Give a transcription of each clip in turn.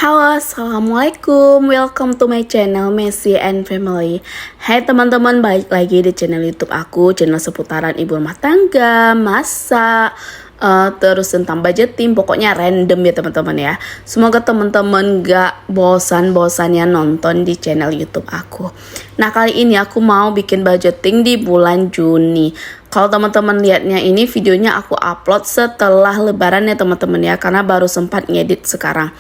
Halo, assalamualaikum. Welcome to my channel Messi and Family. Hai teman-teman, balik lagi di channel YouTube aku, channel seputaran ibu rumah tangga, masak, terus tentang budgeting, pokoknya random ya teman-teman ya. Semoga teman-teman gak bosan-bosannya nonton di channel YouTube aku. Nah, kali ini aku mau bikin budgeting di bulan Juni. Kalau teman-teman lihatnya ini videonya aku upload setelah lebaran ya teman-teman ya, karena baru sempat ngedit sekarang.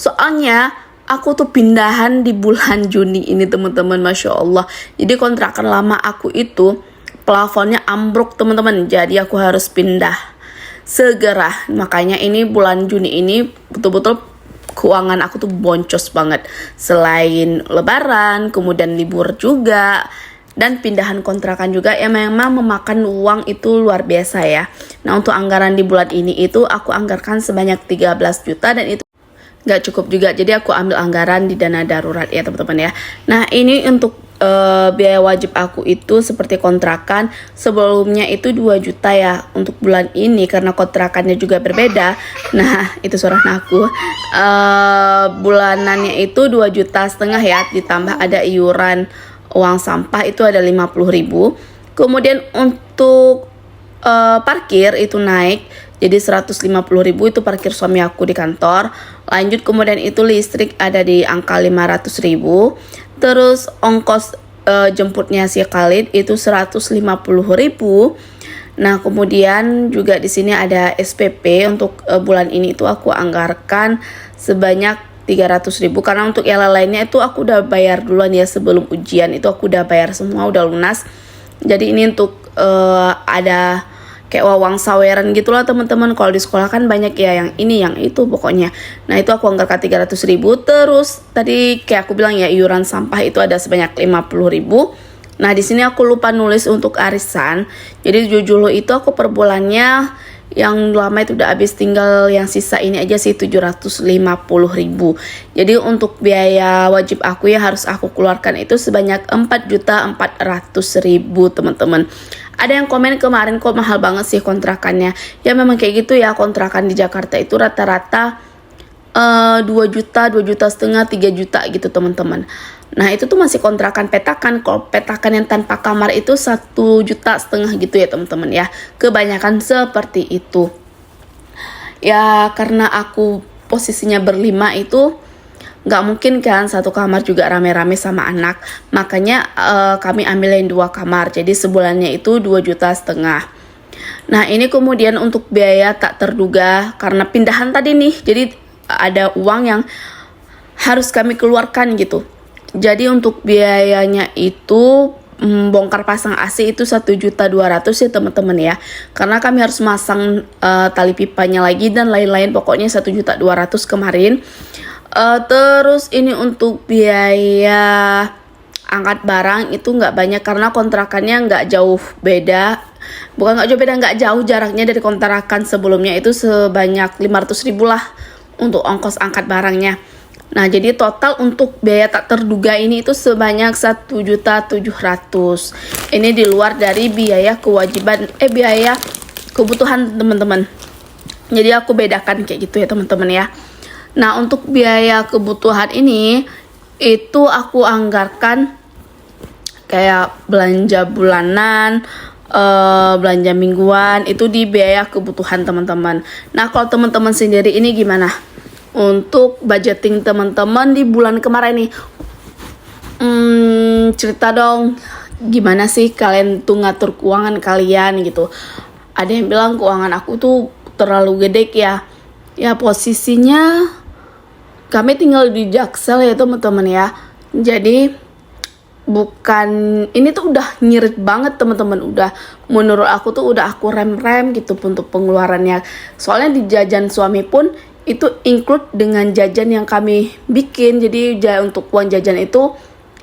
Soalnya aku tuh pindahan di bulan Juni ini teman-teman, Masya Allah. Jadi kontrakan lama aku itu plafonnya ambruk teman-teman, jadi aku harus pindah segera. Makanya ini bulan Juni ini betul-betul keuangan aku tuh boncos banget. Selain lebaran, kemudian libur juga, dan pindahan kontrakan juga yang memang memakan uang itu luar biasa ya. Nah, untuk anggaran di bulan ini itu aku anggarkan sebanyak 13 juta dan itu nggak cukup juga. Jadi aku ambil anggaran di dana darurat ya teman-teman ya. Nah, ini untuk biaya wajib aku itu seperti kontrakan sebelumnya itu 2 juta ya untuk bulan ini karena kontrakannya juga berbeda. Nah, itu suara aku. Bulanannya itu 2,5 juta ya, ditambah ada iuran uang sampah itu ada 50.000. Kemudian untuk parkir itu naik jadi 150.000, itu parkir suami aku di kantor. Lanjut kemudian itu listrik ada di angka 500.000. Terus ongkos jemputnya si Khalid itu 150.000. Nah, kemudian juga di sini ada SPP untuk bulan ini itu aku anggarkan sebanyak 300.000 karena untuk yang lainnya itu aku udah bayar duluan ya, sebelum ujian itu aku udah bayar semua, udah lunas. Jadi ini untuk ada kayak uang saweran gitulah teman-teman. Kalau di sekolah kan banyak ya yang ini yang itu pokoknya. Nah, itu aku anggarkan 300.000. Terus tadi kayak aku bilang ya, iuran sampah itu ada sebanyak 50.000. Nah, di sini aku lupa nulis untuk arisan. Jadi jujur itu aku per bulannya yang lama itu udah habis, tinggal yang sisa ini aja sih 750.000. Jadi untuk biaya wajib aku ya harus aku keluarkan itu sebanyak 4.400.000 teman-teman. Ada yang komen kemarin kok mahal banget sih kontrakannya. Ya memang kayak gitu ya, kontrakan di Jakarta itu rata-rata 2 juta, 2,5 juta, 3 juta gitu teman-teman. Nah, itu tuh masih kontrakan petakan. Kalau petakan yang tanpa kamar itu 1,5 juta gitu ya teman-teman ya. Kebanyakan seperti itu. Ya karena aku posisinya berlima itu nggak mungkin kan satu kamar juga rame-rame sama anak. Makanya kami ambilin 2 kamar. Jadi sebulannya itu 2,5 juta. Nah, ini kemudian untuk biaya tak terduga karena pindahan tadi nih. Jadi ada uang yang harus kami keluarkan gitu. Jadi untuk biayanya itu bongkar pasang AC itu 1.200.000 ya teman-teman ya. Karena kami harus masang tali pipanya lagi dan lain-lain, pokoknya 1.200.000 kemarin. Terus ini untuk biaya angkat barang itu nggak banyak karena kontrakannya nggak jauh beda. Bukan nggak jauh beda, nggak jauh jaraknya dari kontrakan sebelumnya, itu sebanyak 500.000 lah untuk ongkos angkat barangnya. Nah, jadi total untuk biaya tak terduga ini itu sebanyak 1.700.000. Ini di luar dari biaya kewajiban, biaya kebutuhan teman-teman. Jadi aku bedakan kayak gitu ya teman-teman ya. Nah, untuk biaya kebutuhan ini itu aku anggarkan kayak belanja bulanan, belanja mingguan, itu di biaya kebutuhan teman-teman. Nah, kalau teman-teman sendiri ini gimana? Untuk budgeting teman-teman di bulan kemarin nih, cerita dong gimana sih kalian tuh ngatur keuangan kalian gitu. Ada yang bilang keuangan aku tuh terlalu gede ya. Ya posisinya kami tinggal di Jaksel ya teman-teman ya. Jadi bukan, ini tuh udah nyirit banget teman-teman. Udah menurut aku tuh udah aku rem-rem gitu untuk pengeluarannya. Soalnya di jajan suami pun itu include dengan jajan yang kami bikin. Jadi untuk uang jajan itu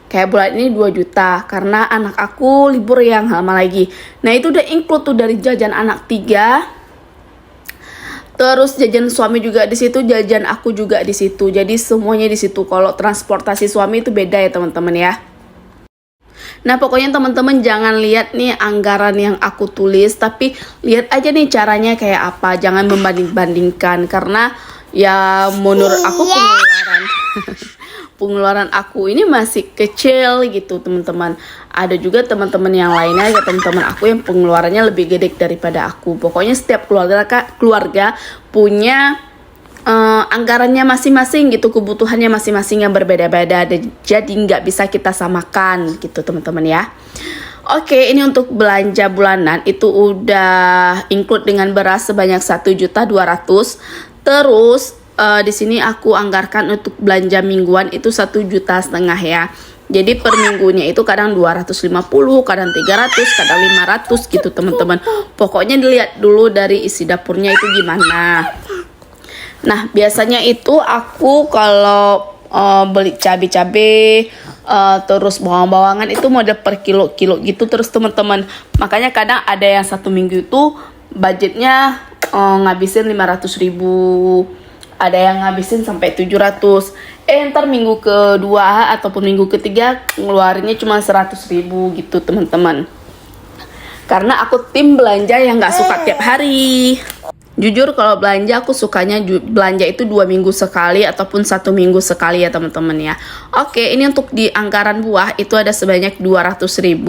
kayak bulan ini 2 juta karena anak aku libur yang lama lagi. Nah, itu udah include tuh dari jajan anak 3. Terus jajan suami juga di situ, jajan aku juga di situ. Jadi semuanya di situ. Kalau transportasi suami itu beda ya teman-teman ya. Nah, pokoknya teman-teman jangan lihat nih anggaran yang aku tulis, tapi lihat aja nih caranya kayak apa. Jangan membanding-bandingkan karena Ya menurut aku pengeluaran aku ini masih kecil gitu teman-teman. Ada juga teman-teman yang lainnya ya, teman-teman aku yang pengeluarannya lebih gede daripada aku. Pokoknya setiap keluarga punya anggarannya masing-masing gitu, kebutuhannya masing-masing yang berbeda-beda, jadi nggak bisa kita samakan gitu teman-teman ya. Oke, ini untuk belanja bulanan itu udah include dengan beras sebanyak 1.200.000. Terus di sini aku anggarkan untuk belanja mingguan itu 1,5 juta ya. Jadi per minggunya itu kadang 250, kadang 300, kadang 500 gitu teman-teman. Pokoknya dilihat dulu dari isi dapurnya itu gimana. Nah, biasanya itu aku kalau beli cabai-cabai terus bawang-bawangan itu model per kilo-kilo gitu terus teman-teman. Makanya kadang ada yang satu minggu itu budgetnya ngabisin 500.000, ada yang ngabisin sampai 700. Ntar minggu kedua ataupun minggu ketiga ngeluarinnya cuma 100.000 gitu teman-teman. Karena aku tim belanja yang nggak suka tiap hari. Jujur kalau belanja aku sukanya belanja itu 2 minggu sekali ataupun 1 minggu sekali ya teman-teman ya. Oke, ini untuk di anggaran buah itu ada sebanyak 200.000.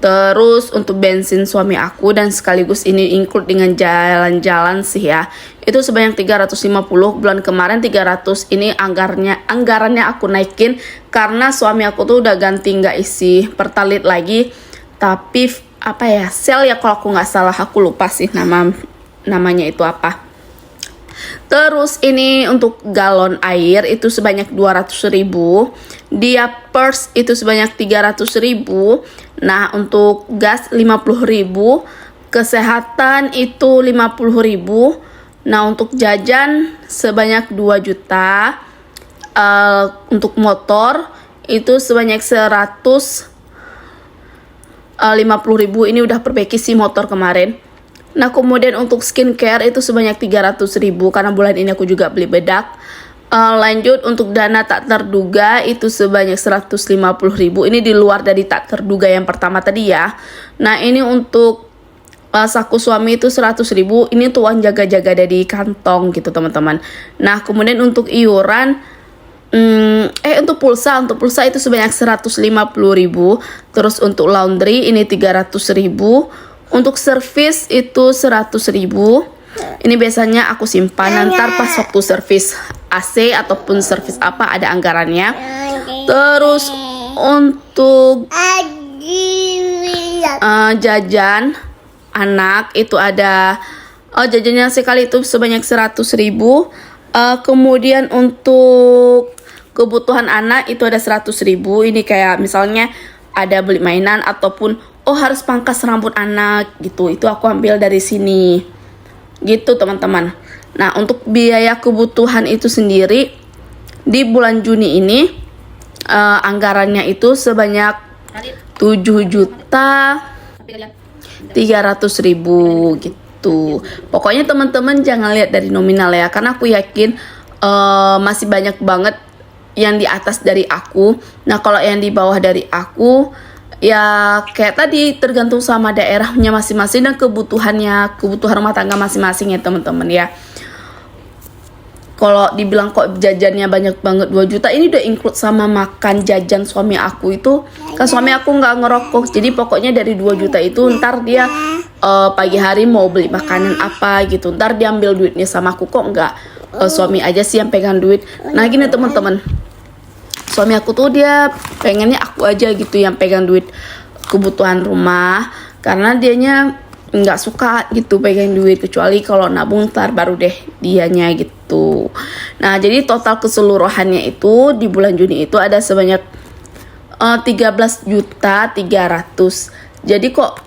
Terus untuk bensin suami aku dan sekaligus ini include dengan jalan-jalan sih ya. Itu sebanyak 350. Bulan kemarin 300. Ini anggarannya aku naikin karena suami aku tuh udah ganti nggak isi pertalite lagi. Tapi apa ya, sel ya kalau aku nggak salah, aku lupa sih namanya itu apa. Terus ini untuk galon air itu sebanyak 200.000. Dia purse itu sebanyak 300.000. Nah untuk gas 50.000. Kesehatan itu 50.000. Nah untuk jajan sebanyak 2 juta. Untuk motor itu sebanyak 150.000. Ini udah perbaiki sih motor kemarin. Nah kemudian untuk skincare itu sebanyak 300.000 karena bulan ini aku juga beli bedak. Lanjut untuk dana tak terduga itu sebanyak 150.000. Ini di luar dari tak terduga yang pertama tadi ya. Nah ini untuk saku suami itu 100.000. Ini tuh uang jaga-jaga dari kantong gitu teman-teman. Nah kemudian untuk iuran untuk pulsa itu sebanyak 150.000. Terus untuk laundry ini 300.000. Untuk servis itu 100.000. Ini biasanya aku simpan nanti pas waktu servis AC ataupun servis apa ada anggarannya. Terus untuk jajan anak itu ada jajannya sekali itu sebanyak 100.000. Kemudian untuk kebutuhan anak itu ada 100.000. Ini kayak misalnya ada beli mainan ataupun harus pangkas rambut anak gitu, itu aku ambil dari sini gitu teman-teman. Nah untuk biaya kebutuhan itu sendiri di bulan Juni ini anggarannya itu sebanyak 7.300.000 gitu. Pokoknya teman-teman jangan lihat dari nominal ya, karena aku yakin masih banyak banget yang di atas dari aku. Nah kalau yang di bawah dari aku ya kayak tadi tergantung sama daerahnya masing-masing dan kebutuhan rumah tangga masing-masing ya teman-teman ya. Kalau dibilang kok jajannya banyak banget 2 juta, ini udah include sama makan jajan suami aku itu. Kan suami aku nggak ngerokok, jadi pokoknya dari 2 juta itu ntar dia pagi hari mau beli makanan apa gitu, ntar dia ambil duitnya sama aku, kok nggak suami aja sih yang pegang duit. Nah gini teman-teman, suami aku tuh dia pengennya aku aja gitu yang pegang duit kebutuhan rumah, karena dianya nggak suka gitu pegang duit, kecuali kalau nabung ntar baru deh dianya gitu. Nah jadi total keseluruhannya itu di bulan Juni itu ada sebanyak 13.300.000. Jadi kok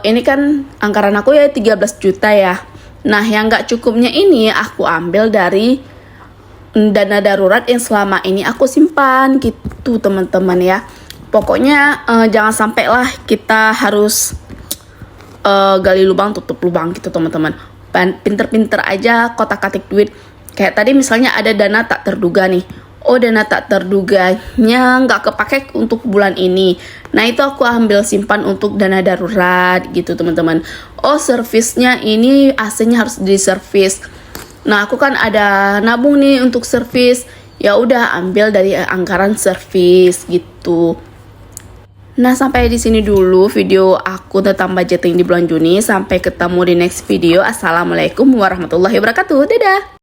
ini kan anggaran aku ya 13 juta ya. Nah yang nggak cukupnya ini aku ambil dari dana darurat yang selama ini aku simpan gitu teman-teman ya. Pokoknya jangan sampai lah kita harus gali lubang tutup lubang gitu teman-teman. Pinter-pinter aja kotak-katik duit. Kayak tadi misalnya ada dana tak terduga nih. Dana tak terduganya nggak kepake untuk bulan ini. Nah itu aku ambil simpan untuk dana darurat gitu teman-teman. Servisnya ini AC-nya harus diservis. Nah, aku kan ada nabung nih untuk servis. Ya udah ambil dari anggaran servis gitu. Nah, sampai di sini dulu video aku tentang budgeting di bulan Juni. Sampai ketemu di next video. Assalamualaikum warahmatullahi wabarakatuh. Dadah.